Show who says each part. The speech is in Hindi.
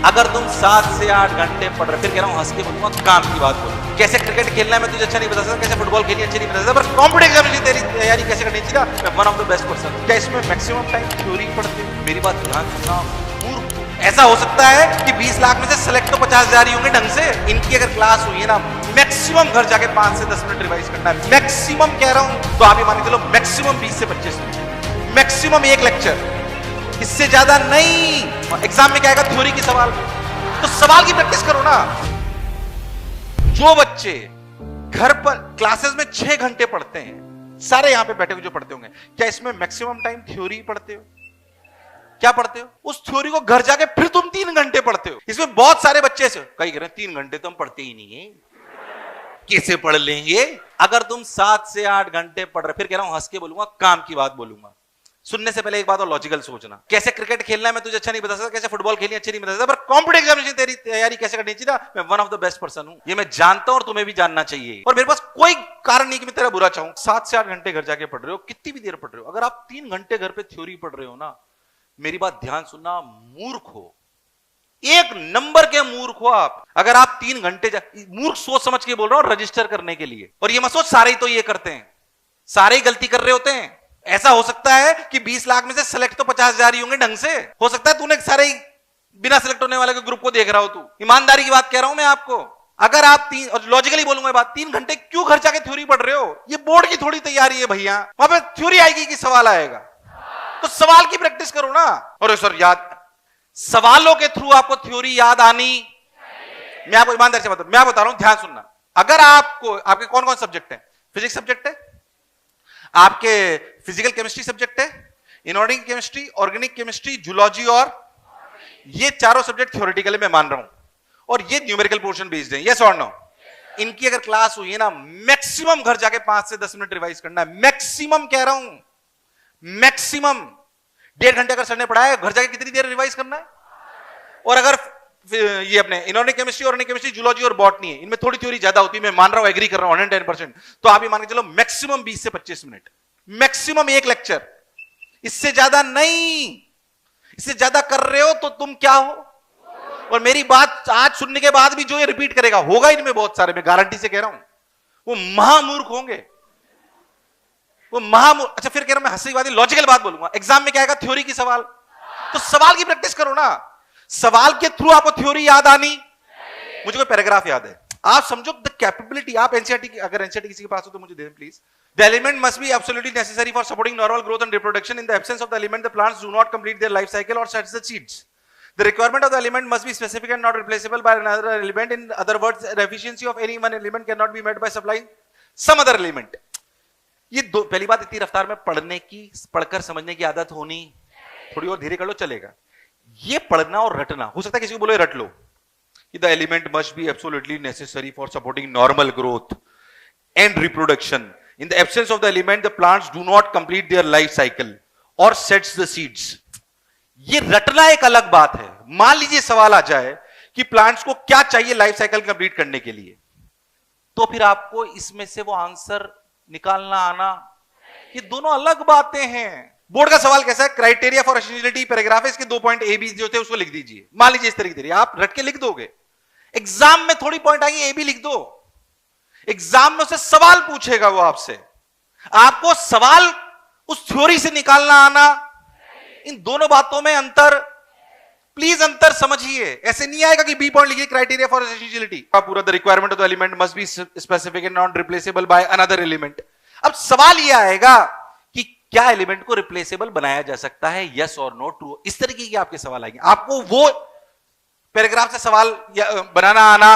Speaker 1: अगर तुम 7 से 8 घंटे पढ़ रहे, फिर कह रहा हूं हंस के बोलूंगा, काम की बात बोलूंगा। कैसे क्रिकेट खेलना है मैं तुझे अच्छा नहीं बता सकता, कैसे फुटबॉल खेलनी अच्छी नहीं बता सकता, पर कॉम्पिटिटिव एग्जाम तेरी तैयारी कैसे करनी चाहिए, मैं one of the best person. क्या इसमें मैक्सिमम टाइम थ्योरी पढ़ते हो? मेरी बात ध्यान सुनना मूर्ख। ऐसा हो सकता है कि 20 लाख में से सिलेक्ट तो 50 जा रही होंगे ढंग से। इनकी अगर क्लास हुई है ना, मैक्सिमम घर जाके 5 से 10 मिनट रिवाइज करना है, मैक्सिमम कह रहा हूं। तो आप ये मान के चलो मैक्सिमम 20 से 25 मिनट, मैक्सिमम एक लेक्चर, इससे ज्यादा नहीं। एग्जाम में क्या आएगा? थ्योरी की सवाल। तो सवाल की प्रैक्टिस करो ना। जो बच्चे घर पर क्लासेस में 6 घंटे पढ़ते हैं, सारे यहां पे बैठे हुए जो पढ़ते होंगे, क्या इसमें मैक्सिमम टाइम थ्योरी पढ़ते हो? क्या पढ़ते हो? उस थ्योरी को घर जाके फिर तुम 3 घंटे पढ़ते हो। इसमें बहुत सारे बच्चे से कई कह रहे हैं 3 घंटे तो हम पढ़ते ही नहीं है, कैसे पढ़ लेंगे? अगर तुम 7 से 8 घंटे पढ़ रहे, फिर कह रहा हूं हंस के बोलूंगा, काम की बात बोलूंगा। सुनने से पहले एक बात और लॉजिकल सोचना। कैसे क्रिकेट खेलना है मैं तुझे अच्छा नहीं बता सकता, कैसे फुटबॉल खेलनी अच्छी नहीं बता सकता, पर कॉम्पिटिटिव एग्जामिनेशन तेरी तैयारी कैसे करनी चाहिए, मैं one of the best person हूं। ये मैं जानता हूं और तुम्हें भी जानना चाहिए। और मेरे पास कोई कारण नहीं कि मैं तेरा बुरा चाहूं। 7 से 8 घंटे घर जाके पढ़ रहे हो, कितनी भी देर पढ़ रहे हो, अगर आप 3 घंटे घर पे थ्योरी पढ़ रहे हो ना, मेरी बात ध्यान सुनना, मूर्ख हो, एक नंबर के मूर्ख हो आप। अगर आप 3 घंटे मूर्ख सोच समझ के बोल रहा हूं, रजिस्टर करने के लिए। और ये मत सोच सारे ही तो ये करते हैं, सारे ही गलती कर रहे होते हैं। ऐसा हो सकता है कि 20 लाख में से सिलेक्ट तो 50 जा रही होंगे ढंग से। हो सकता है तूने सारे ही बिना सिलेक्ट होने वाले के ग्रुप को देख रहा हो। तू ईमानदारी की बात कह रहा हूं मैं आपको। अगर आप 3, और लॉजिकली बोलूंगा बात, 3 घंटे क्यों घर जाके थ्योरी पढ़ रहे हो? ये बोर्ड की थोड़ी तैयारी है भैया। वहां पे थ्योरी आएगी कि सवाल आएगा? तो सवाल की प्रैक्टिस करो ना। और सर याद, सवालों के थ्रू आपको थ्योरी याद आनी, मैं आपको ईमानदारी से मैं बता रहा हूं, ध्यान सुनना। अगर आपको, आपके कौन कौन सब्जेक्ट है? फिजिक्स सब्जेक्ट है आपके, फिजिकल केमिस्ट्री सब्जेक्ट है, inorganic chemistry, organic chemistry, zoology, और ये चारों सब्जेक्ट थ्योरेटिकली मैं मान रहा हूं, और ये न्यूमेरिकल पोर्शन बेस्ड है, यस और नो। इनकी अगर क्लास हुई है ना, मैक्सिमम घर जाके 5 से 10 मिनट रिवाइज करना है, मैक्सिमम कह रहा हूं, मैक्सिमम 1.5 घंटे अगर सर ने पढ़ाया, घर जाके कितनी देर रिवाइज करना है? और अगर ये अपने inorganic chemistry, organic chemistry, zoology और बॉटनी है, इनमें थोड़ी थ्योरी ज्यादा होती है, मैं मान रहा हूं, एग्री कर रहा हूं 110%। तो आप ये मान के चलो मैक्सिमम 20 से 25 मिनट, मैक्सिमम एक लेक्चर, इससे ज्यादा नहीं। इससे ज्यादा कर रहे हो तो तुम क्या हो? और मेरी बात आज सुनने के बाद भी जो ये रिपीट करेगा, होगा इनमें बहुत सारे, मैं गारंटी से कह रहा हूं, वो महामूर्ख होंगे, वो महामूर्ख। अच्छा फिर कह रहा हूं मैं हंसी बात, लॉजिकल बात बोलूंगा। एग्जाम में क्या आएगा? थ्योरी की सवाल। तो सवाल की प्रैक्टिस करो ना। सवाल के थ्रू आपको थ्योरी याद आनी। मुझे कोई पैराग्राफ याद है, आप समझो द कैपेबिलिटी। आप एनसीईआरटी, अगर एनसीईआरटी किसी के पास हो तो मुझे दे दें please. The element must be absolutely necessary for supporting normal growth and reproduction. In the absence of the element the plants do not complete their life cycle or sets the seeds. The requirement of the element must be specific and not replaceable by another element. In other words, the efficiency of any one element cannot be met by supplying some other element. ये दो, पहली बात, इतनी रफ्तार में पढ़ने की, पढ़कर समझने की आदत होनी। थोड़ी और धीरे कर लो चलेगा। ये पढ़ना और रटना, हो सकता है किसी को बोलो रट लो, कि the element must be absolutely necessary for supporting normal growth and reproduction. In the absence of the element, the plants do not complete their life cycle or sets the seeds. ये रटना एक अलग बात है। मान लीजिए सवाल आ जाए कि प्लांट्स को क्या चाहिए लाइफ साइकिल कंप्लीट करने के लिए, तो फिर आपको इसमें से वो आंसर निकालना आना, ये दोनों अलग बातें हैं। बोर्ड का सवाल कैसा है? क्राइटेरिया फॉर एसेंशियलिटी पैराग्राफ है, इसके 2 पॉइंट ए बी जो थे उसको लिख दीजिए। मान लीजिए इस तरीके से आप रट के लिख दोगे, एग्जाम में थोड़ी पॉइंट आएंगे, ए बी लिख दो। एग्जाम में उससे सवाल पूछेगा वो आपसे, आपको सवाल उस थ्योरी से निकालना आना। इन दोनों बातों में अंतर, प्लीज अंतर समझिए। ऐसे नहीं आएगा कि बी पॉइंट लिखिए क्राइटेरिया फॉर एसेंशियलिटी, पूरा the requirement of the element must be specific and not replaceable by another element. अब सवाल यह आएगा कि क्या एलिमेंट को रिप्लेसेबल बनाया जा सकता है, यस और नो, ट्रू। इस तरीके के आपके सवाल आएंगे। आपको वो पैराग्राफ से सवाल बनाना आना,